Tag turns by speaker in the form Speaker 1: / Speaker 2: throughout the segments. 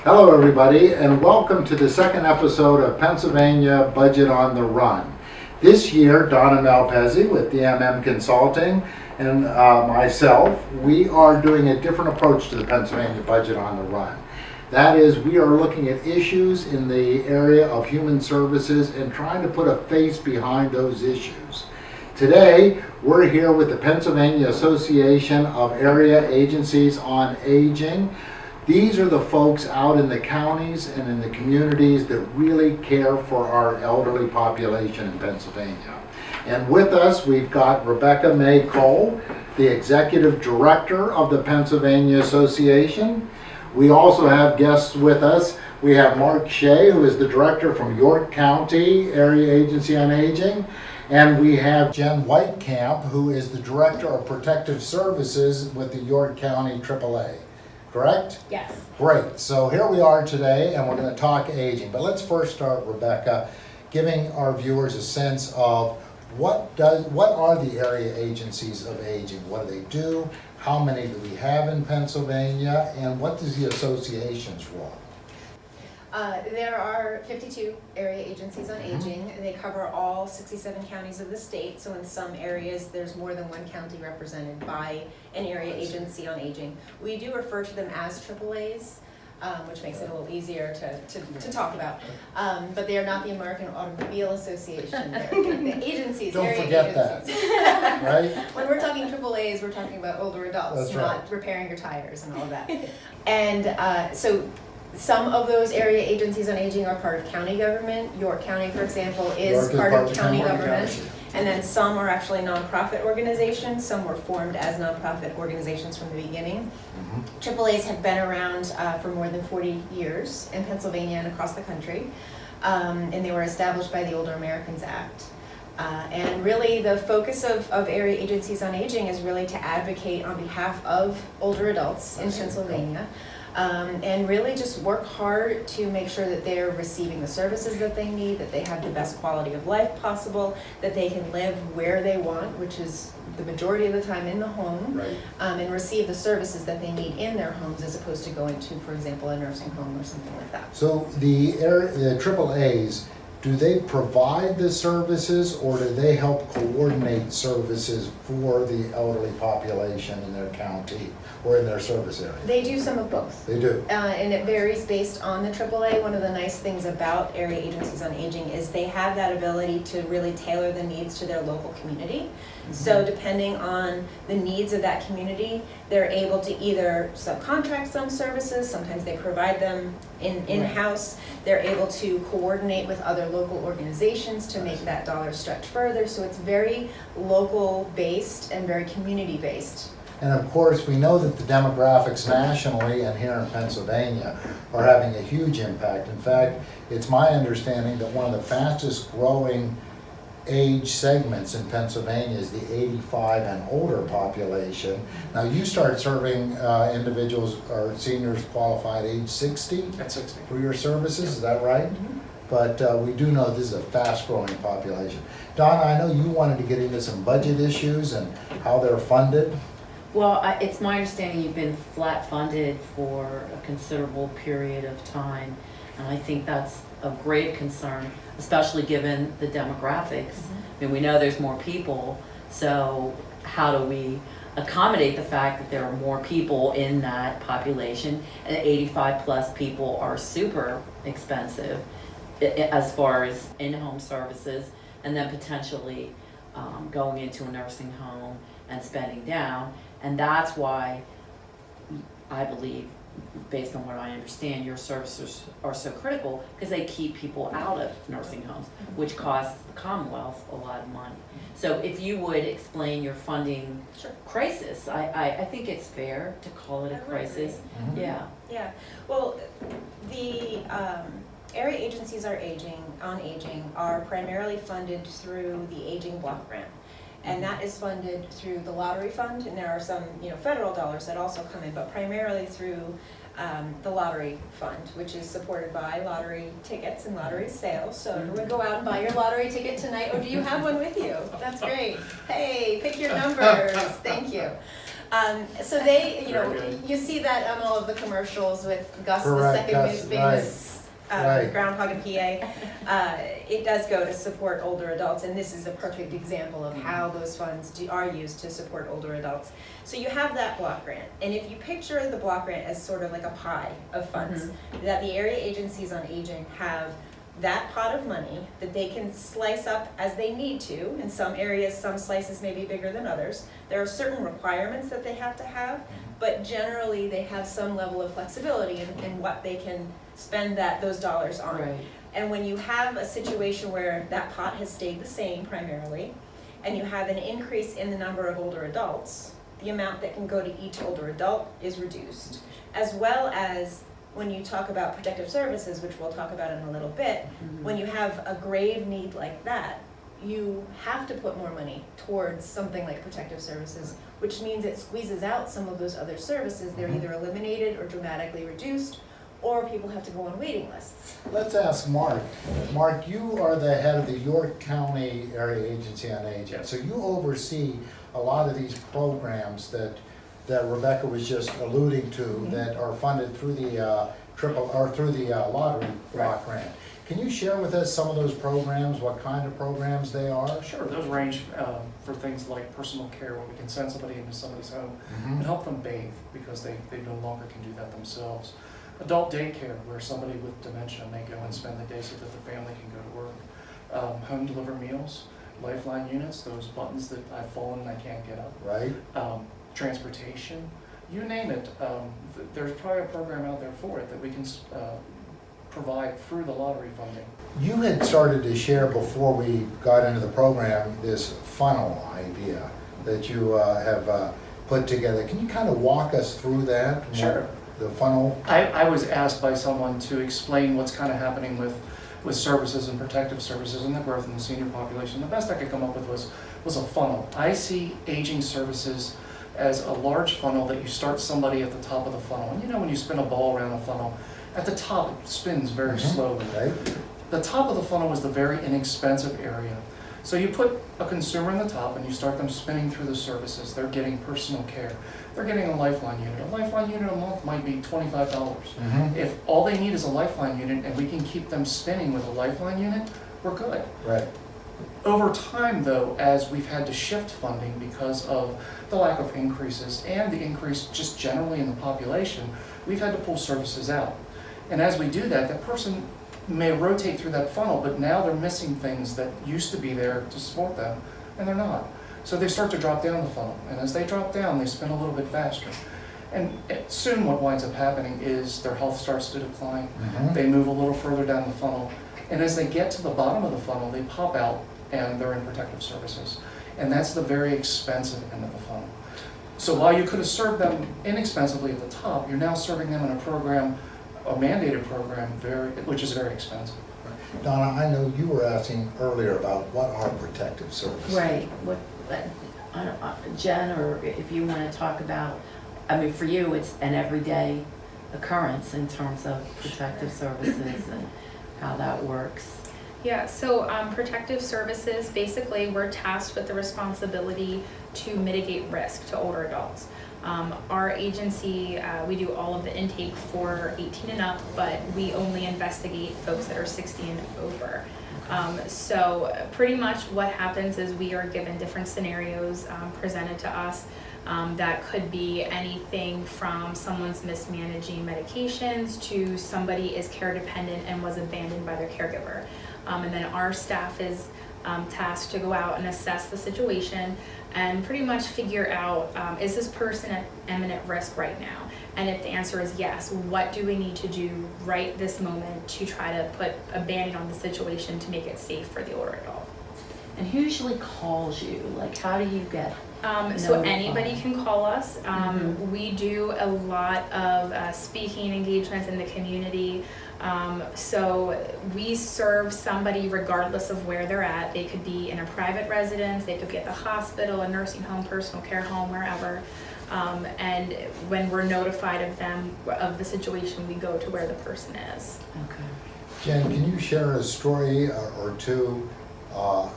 Speaker 1: Hello everybody, and welcome to the second episode of Pennsylvania Budget on the Run. This year, Donna Malpezzi with DMM Consulting and myself, we are doing a different approach to the Pennsylvania Budget on the Run. That is, we are looking at issues in the area of human services and trying to put a face behind those issues. Today, we're here with the Pennsylvania Association of Area Agencies on Aging. These are the folks out in the counties and in the communities that really care for our elderly population in Pennsylvania. And with us, we've got Rebecca May Cole, the Executive Director of the Pennsylvania Association. We also have guests with us. We have Mark Shea, who is the Director from York County Area Agency on Aging. And we have Jen Weitkamp, who is the Director of Protective Services with the York County AAA. Correct?
Speaker 2: Yes.
Speaker 1: Great. So here we are today, and we're going to talk aging. But let's first start, Rebecca, giving our viewers a sense of what are the area agencies of aging? What do they do? How many do we have in Pennsylvania? And what is the association's role?
Speaker 2: There are 52 area agencies on aging. They cover all 67 counties of the state. So in some areas, there's more than one county represented by an area agency on aging. We do refer to them as AAAs, which makes it a little easier to talk about. But they are not the American Automobile Association. They're the agencies.
Speaker 1: Don't
Speaker 2: area
Speaker 1: forget
Speaker 2: agencies.
Speaker 1: that, right?
Speaker 2: When we're talking AAAs, we're talking about older adults,
Speaker 1: That's
Speaker 2: not
Speaker 1: right.
Speaker 2: repairing your tires and all of that. And so some of those area agencies on aging are part of county government. York County, for example, is part of county government. And then some are actually nonprofit organizations. Some were formed as nonprofit organizations from the beginning. AAAs have been around for more than 40 years in Pennsylvania and across the country. And they were established by the Older Americans Act. And really the focus of area agencies on aging is really to advocate on behalf of older adults in Pennsylvania. And really just work hard to make sure that they're receiving the services that they need, that they have the best quality of life possible, that they can live where they want, which is the majority of the time in the home,
Speaker 1: Right.
Speaker 2: And receive the services that they need in their homes as opposed to going to, for example, a nursing home or something like that.
Speaker 1: So the AAAs, do they provide the services or do they help coordinate services for the elderly population in their county or in their service area?
Speaker 2: They do some of both.
Speaker 1: They do.
Speaker 2: And it varies based on the AAA. One of the nice things about area agencies on aging is they have that ability to really tailor the needs to their local community. So depending on the needs of that community, they're able to either subcontract some services, sometimes they provide them in-house. They're able to coordinate with other local organizations to make that dollar stretch further. So it's very local based and very community based.
Speaker 1: And of course, we know that the demographics nationally and here in Pennsylvania are having a huge impact. In fact, it's my understanding that one of the fastest growing age segments in Pennsylvania is the 85 and older population. Now you start serving individuals or seniors qualified age 60?
Speaker 3: At 60.
Speaker 1: For your services, is that right? But we do know this is a fast growing population. Donna, I know you wanted to get into some budget issues and how they're funded.
Speaker 4: Well, it's my understanding you've been flat funded for a considerable period of time, and I think that's of great concern, especially given the demographics. I mean, we know there's more people, so how do we accommodate the fact that there are more people in that population, and 85 plus people are super expensive as far as in-home services, and then potentially going into a nursing home and spending down. And that's why I believe, based on what I understand, your services are so critical because they keep people out of nursing homes, which costs the Commonwealth a lot of money. So if you would explain your funding crisis, I think it's fair to call it a crisis. Yeah.
Speaker 2: Yeah. Well, the area agencies on aging are primarily funded through the Aging Block Grant. And that is funded through the lottery fund, and there are some, federal dollars that also come in, but primarily through the lottery fund, which is supported by lottery tickets and lottery sales. So everyone go out and buy your lottery ticket tonight. Oh, do you have one with you? That's great. Hey, pick your numbers. Thank you. So they, you know,
Speaker 3: Very good.
Speaker 2: you see that on all of the commercials with Gus, the
Speaker 1: Correct,
Speaker 2: second
Speaker 1: Gus,
Speaker 2: most famous
Speaker 1: right.
Speaker 2: groundhog in PA. It does go to support older adults, and this is a perfect example of how those funds are used to support older adults. So you have that block grant, and if you picture the block grant as sort of like a pie of funds, that the area agencies on aging have that pot of money that they can slice up as they need to. In some areas, some slices may be bigger than others. There are certain requirements that they have to have, but generally they have some level of flexibility in what they can spend those dollars on.
Speaker 4: Right.
Speaker 2: And when you have a situation where that pot has stayed the same primarily, and you have an increase in the number of older adults, the amount that can go to each older adult is reduced, as well as when you talk about protective services, which we'll talk about in a little bit, when you have a grave need like that, you have to put more money towards something like protective services, which means it squeezes out some of those other services. They're either eliminated or dramatically reduced, or people have to go on waiting lists.
Speaker 1: Let's ask Mark. Mark, you are the head of the York County Area Agency on Aging.
Speaker 3: Yes.
Speaker 1: So you oversee a lot of these programs that Rebecca was just alluding to that are funded through the lottery block grant. Can you share with us some of those programs, what kind of programs they are?
Speaker 3: Sure, those range for things like personal care, where we can send somebody into somebody's home and help them bathe because they no longer can do that themselves. Adult daycare, where somebody with dementia may go and spend the day so that the family can go to work. Home delivered meals, lifeline units, those buttons that I've fallen and I can't get up.
Speaker 1: Right?
Speaker 3: Transportation, you name it. There's probably a program out there for it that we can provide through the lottery funding.
Speaker 1: You had started to share before we got into the program this funnel idea that you have put together. Can you kind of walk us through that?
Speaker 3: Sure.
Speaker 1: The funnel?
Speaker 3: I was asked by someone to explain what's kind of happening with services and protective services and the growth in the senior population. The best I could come up with was a funnel. I see aging services as a large funnel that you start somebody at the top of the funnel. And you know when you spin a ball around a funnel, at the top it spins very slowly.
Speaker 1: Right.
Speaker 3: The top of the funnel is the very inexpensive area. So you put a consumer in the top and you start them spinning through the services. They're getting personal care. They're getting a lifeline unit. A lifeline unit a month might be $25. If all they need is a lifeline unit and we can keep them spinning with a lifeline unit, we're good.
Speaker 1: Right.
Speaker 3: Over time, though, as we've had to shift funding because of the lack of increases and the increase just generally in the population, we've had to pull services out. And as we do that, that person may rotate through that funnel, but now they're missing things that used to be there to support them, and they're not. So they start to drop down the funnel, and as they drop down, they spin a little bit faster. And soon what winds up happening is their health starts to decline. They move a little further down the funnel, and as they get to the bottom of the funnel, they pop out and they're in protective services. And that's the very expensive end of the funnel. So while you could have served them inexpensively at the top, you're now serving them in a program, a mandated program, which is very expensive.
Speaker 1: Donna, I know you were asking earlier about what are protective services.
Speaker 4: Right. Jen, or if you want to talk about, I mean, for you, it's an everyday occurrence in terms of protective services and how that works.
Speaker 5: Yeah, so protective services, basically we're tasked with the responsibility to mitigate risk to older adults. Our agency, we do all of the intake for 18 and up, but we only investigate folks that are 60 and over. So pretty much what happens is we are given different scenarios presented to us. That could be anything from someone's mismanaging medications to somebody is care dependent and was abandoned by their caregiver. And then our staff is tasked to go out and assess the situation and pretty much figure out, is this person at imminent risk right now? And if the answer is yes, what do we need to do right this moment to try to put a band-aid on the situation to make it safe for the older adult?
Speaker 4: And who usually calls you? Like, how do you get
Speaker 5: so anybody can call us. We do a lot of speaking engagements in the community. So we serve somebody regardless of where they're at. They could be in a private residence, they could be at the hospital, a nursing home, personal care home, wherever. And when we're notified of them, of the situation, we go to where the person is.
Speaker 4: Okay.
Speaker 1: Jen, can you share a story or two of,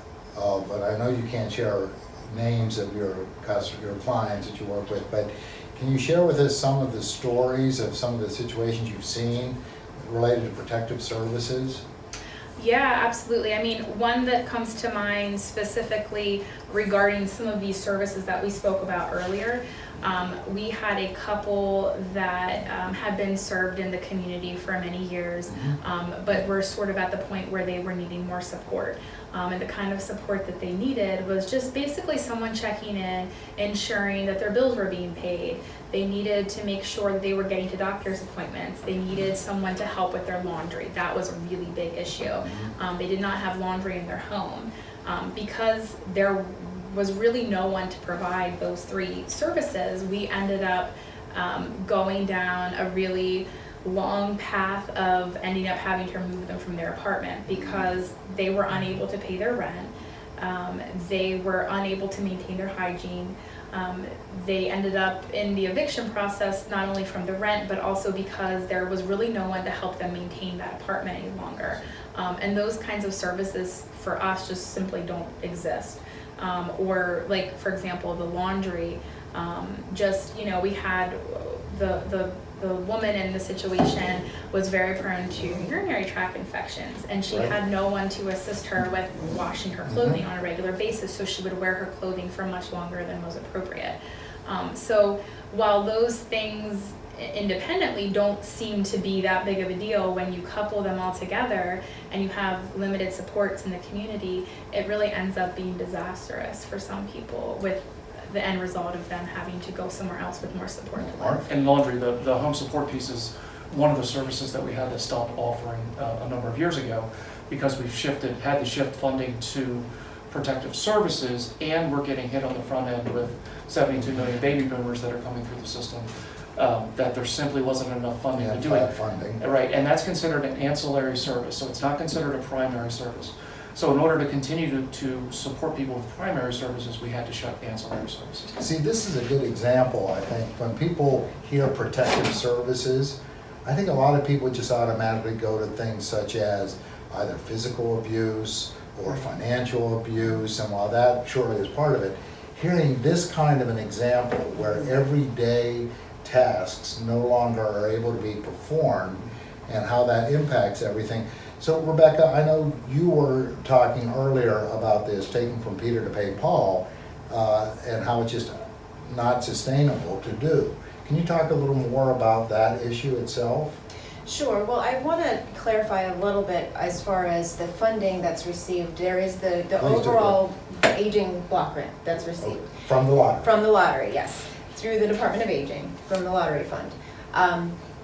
Speaker 1: and I know you can't share names of your clients that you work with, but can you share with us some of the stories of some of the situations you've seen related to protective services?
Speaker 5: Yeah, absolutely. I mean, one that comes to mind specifically regarding some of these services that we spoke about earlier, we had a couple that had been served in the community for many years, but were sort of at the point where they were needing more support. And the kind of support that they needed was just basically someone checking in, ensuring that their bills were being paid. They needed to make sure that they were getting to doctor's appointments. They needed someone to help with their laundry. That was a really big issue. They did not have laundry in their home. Because there was really no one to provide those three services, we ended up going down a really long path of ending up having to remove them from their apartment because they were unable to pay their rent. They were unable to maintain their hygiene. They ended up in the eviction process not only from the rent but also because there was really no one to help them maintain that apartment any longer. And those kinds of services for us just simply don't exist. Or like, for example, the laundry, we had the woman in the situation was very prone to urinary tract infections, and she had no one to assist her with washing her clothing on a regular basis, so she would wear her clothing for much longer than was appropriate. So while those things independently don't seem to be that big of a deal, when you couple them all together and you have limited supports in the community, it really ends up being disastrous for some people, with the end result of them having to go somewhere else with more support to live.
Speaker 3: And laundry, the home support piece is one of the services that we had to stop offering a number of years ago because we've had to shift funding to protective services, and we're getting hit on the front end with 72 million baby boomers that are coming through the system, that there simply wasn't enough funding to do it.
Speaker 1: Funding.
Speaker 3: Right, and that's considered an ancillary service, so it's not considered a primary service. So in order to continue to support people with primary services, we had to shut ancillary services down.
Speaker 1: See, this is a good example, I think. When people hear protective services, I think a lot of people just automatically go to things such as either physical abuse or financial abuse, and while that surely is part of it, hearing this kind of an example where everyday tasks no longer are able to be performed and how that impacts everything. So Rebecca, I know you were talking earlier about this, taking from Peter to pay Paul, and how it's just not sustainable to do. Can you talk a little more about that issue itself?
Speaker 2: Sure. Well, I want to clarify a little bit as far as the funding that's received. There is the overall aging block grant that's received.
Speaker 1: From the lottery? From
Speaker 2: the lottery, yes. Through the Department of Aging, from the lottery fund.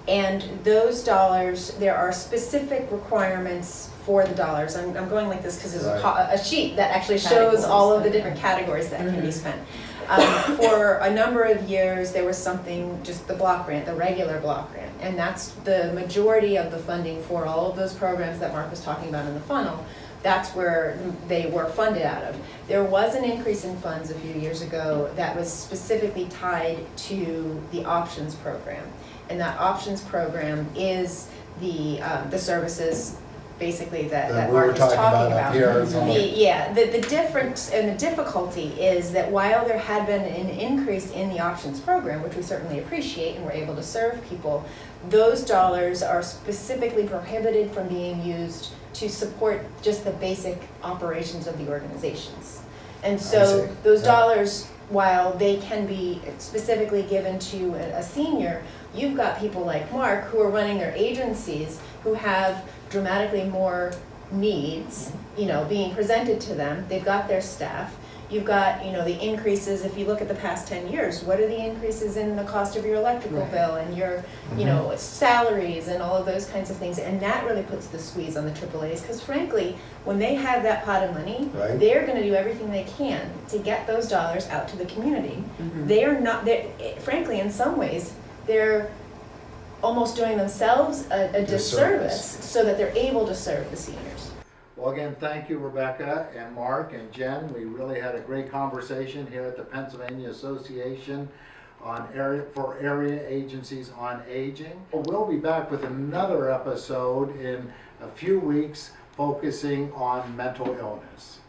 Speaker 2: And those dollars, there are specific requirements for the dollars. I'm going like this because there's a sheet that actually shows all of the different categories that can be spent. For a number of years, there was something, just the block grant, the regular block grant, and that's the majority of the funding for all of those programs that Mark was talking about in the funnel. That's where they were funded out of. There was an increase in funds a few years ago that was specifically tied to the options program. And that options program is the services basically that Mark was talking about. The difference and the difficulty is that while there had been an increase in the options program, which we certainly appreciate and we're able to serve people, those dollars are specifically prohibited from being used to support just the basic operations of the organizations. And so those dollars, while they can be specifically given to a senior, you've got people like Mark who are running their agencies who have dramatically more needs, being presented to them. They've got their staff. You've got, the increases, if you look at the past 10 years, what are the increases in the cost of your electrical bill and your, salaries and all of those kinds of things. And that really puts the squeeze on the AAAs because frankly, when they have that pot of money, they're going to do everything they can to get those dollars out to the community. They are not, frankly, in some ways, they're almost doing themselves a disservice so that they're able to serve the seniors.
Speaker 1: Well, again, thank you, Rebecca and Mark and Jen. We really had a great conversation here at the Pennsylvania Association for Area Agencies on Aging. We'll be back with another episode in a few weeks focusing on mental illness.